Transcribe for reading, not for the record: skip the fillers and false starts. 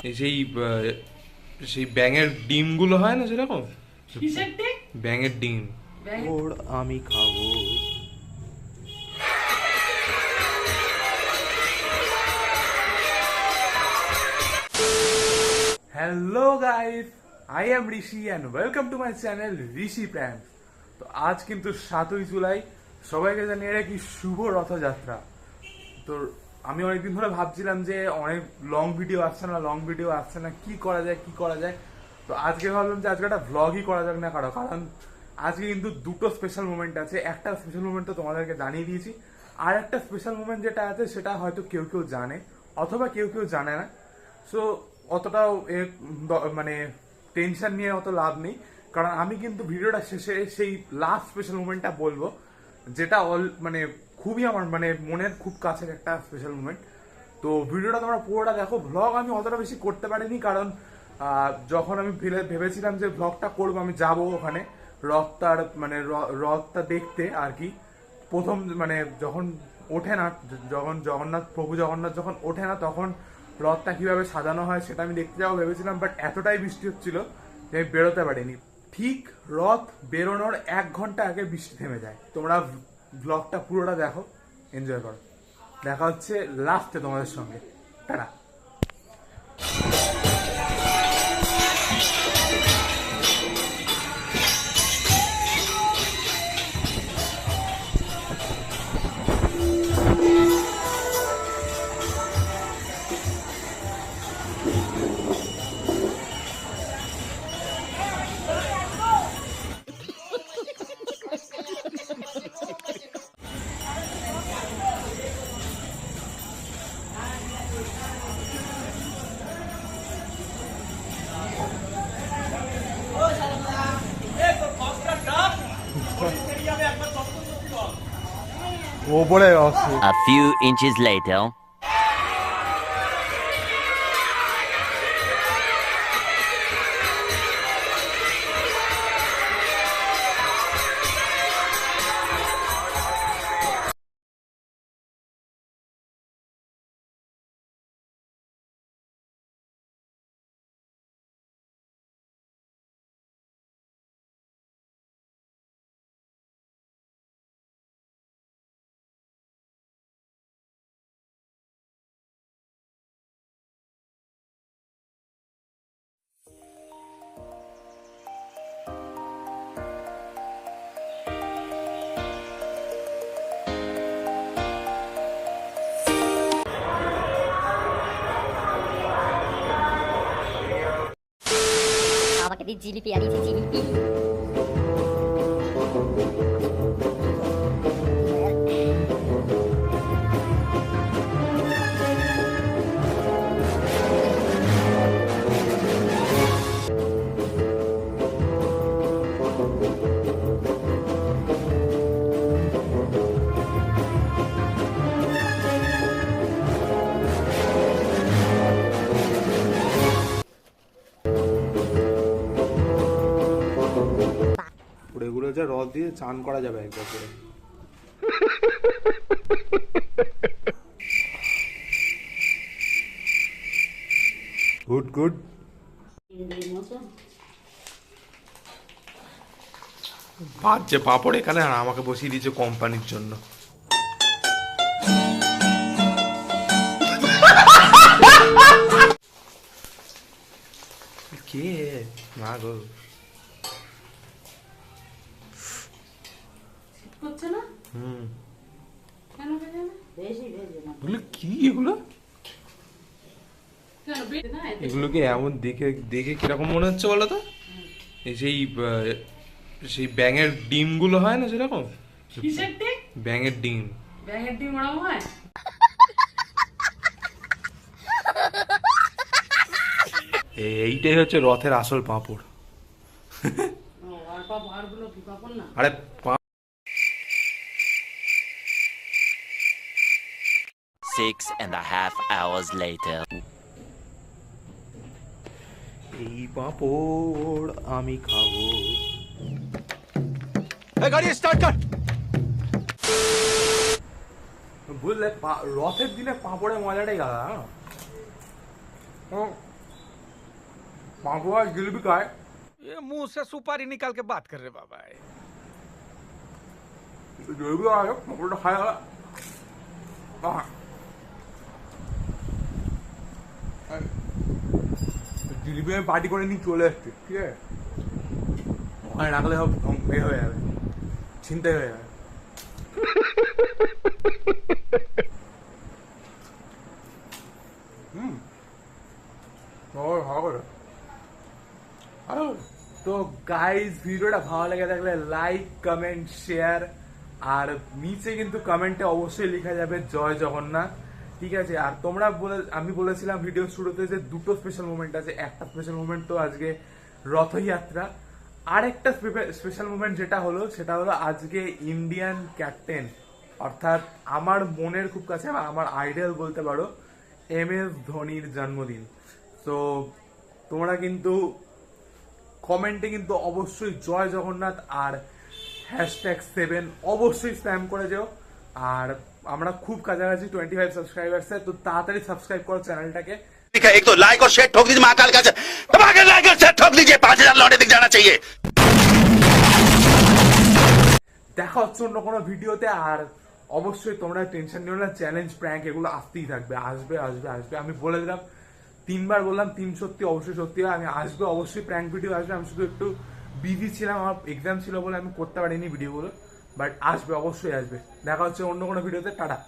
এই সেই ব্যাঙের ডিমগুলো হয় না সেরকম, ব্যাঙের ডিম ওর আমি খাবো। Hello guys, I am Rishi and welcome to my channel Rishi pranks. তো আজ কিন্তু 7ই জুলাই, সবাইকে জানিয়ে রাখি শুভ রথযাত্রা। তো আমি অনেকদিন ধরে ভাবছিলাম যে অনেক লং ভিডিও আসছে না, কি করা যায়। তো আজকে ভাবলাম যে আজকে একটা ভ্লগই করা যাক না কারণ আজকে কিন্তু দুটো স্পেশাল মোমেন্ট আছে। একটা স্পেশাল মোমেন্ট তো তোমাদেরকে জানিয়ে দিয়েছি, আর একটা স্পেশাল মোমেন্ট যেটা আছে সেটা হয়তো কেউ জানে অথবা কেউ জানে না। সো অতটাও মানে টেনশন নিয়ে অত লাভ নেই, কারণ আমি কিন্তু ভিডিওটা শেষে সেই লাস্ট স্পেশাল মোমেন্টটা বলবো, যেটা মানে খুবই আমার মানে মনের খুব কাছের একটা স্পেশাল মোমেন্ট। তো ভিডিওটা তোমরা পুরোটা দেখো। ভ্লগ আমি অতটা বেশি করতে পারিনি, কারণ যখন আমি ভেবেছিলাম যে ভ্লগটা করবো, আমি যাব ওখানে রথটা দেখতে আর কি। প্রথম মানে যখন ওঠে না, যখন প্রভু জগন্নাথ যখন ওঠে না, তখন রথটা কিভাবে সাজানো হয় সেটা আমি দেখতে যাবো ভেবেছিলাম। বাট এতটাই বৃষ্টি হচ্ছিল যে আমি বেরোতে পারিনি। ঠিক রথ বেরোনোর 1 ঘন্টা আগে বৃষ্টি থেমে যায়। তোমরা ব্লগটা পুরোটা দেখো, এনজয় করো। দেখা হচ্ছে লাস্টে তোমাদের সঙ্গে। টাটা। ওপরে আছে। A few inches later. আমাকে দিয়ে জিলিপি আনিয়েছে, জিলিপি। এগুলো যে রথ দিয়ে চান করা যাবে একবার করে। Good good. ভাজছে পাপড় এখানে, আর আমাকে বসিয়ে দিয়েছে কোম্পানির জন্য। কে না গো, এগুলো কি? এগুলো কি এমন দেখে দেখে কিরকম মনে হচ্ছে বলো তো? এই সেই ব্যাঙের ডিমগুলো হয় না সেরকম, ব্যাঙের ডিম ওরকম হয়। এইটাই হচ্ছে রথের আসল পাঁপড়। আরে 6.5 hours later. এই পাঁপড় আমি খাবো। গাড়ি স্টার্ট কর। বুঝলে রথের দিনে পাঁপড়ের মজাটাই আলাদা। पापा जिलेबी का है ये मुंह से सुपारी निकाल के बात कर रहे बाबा। जिलेबी आ गया पापा खाया জিলিপি আমি পার্টি করে নিয়ে চলে এসছি ঠিক আছে ওখানে রাখলে সব এ হয়ে যাবে চিন্তাই হয়ে যাবে তো গাইজ ভিডিওটা ভালো লেগে থাকলে লাইক কমেন্ট শেয়ার আর নিচে কিন্তু কমেন্টে অবশ্যই লেখা যাবে জয় জগন্নাথ ঠিক আছে আর তোমরা আমি বলেছিলাম ভিডিও শুরুতে যে দুটো স্পেশাল মোমেন্ট আছে একটা স্পেশাল মোমেন্ট তো আজকে রথযাত্রা আরেকটা স্পেশাল মোমেন্ট যেটা হলো সেটা হলো আজকে ইন্ডিয়ান ক্যাপ্টেন অর্থাৎ আমার মনের খুব কাছে আমার আইডল বলতে পারো MS ধোনির জন্মদিন তো তোমরা কিন্তু কমেন্টে কিন্তু অবশ্যই জয় জগন্নাথ আর #7 অবশ্যই স্প্যাম করে যাও আর আমরা খুব কাছাকাছি 25 সাবস্ক্রাইবার্স তো তাড়াতাড়ি সাবস্ক্রাইব করো চ্যানেলটাকে एक तो लाइक और शेयर ठोक दीजिए महाकाल का धमाके लाइक और शेयर ठोक दीजिए 5000 लौटे दिख जाना चाहिए। দেখা হচ্ছে অন্য কোনো ভিডিওতে আর অবশ্যই তোমরা টেনশন নিও না চ্যালেঞ্জ প্র্যাঙ্ক এগুলো আসতেই থাকবে আসবে আসবে আসবে আমি বলে দিলাম 3 বার বললাম 3 সত্যি অবশ্যই সত্যি হয় আমি আসবে অবশ্যই প্র্যাঙ্ক ভিডিও আসবে আমি শুধু একটু বিজি ছিলাম আমার এক্সাম ছিল বলে আমি করতে পারিনি ভিডিওগুলো বাট আসবে অবশ্যই আসবে দেখা হচ্ছে অন্য কোনো ভিডিওতে টাটা।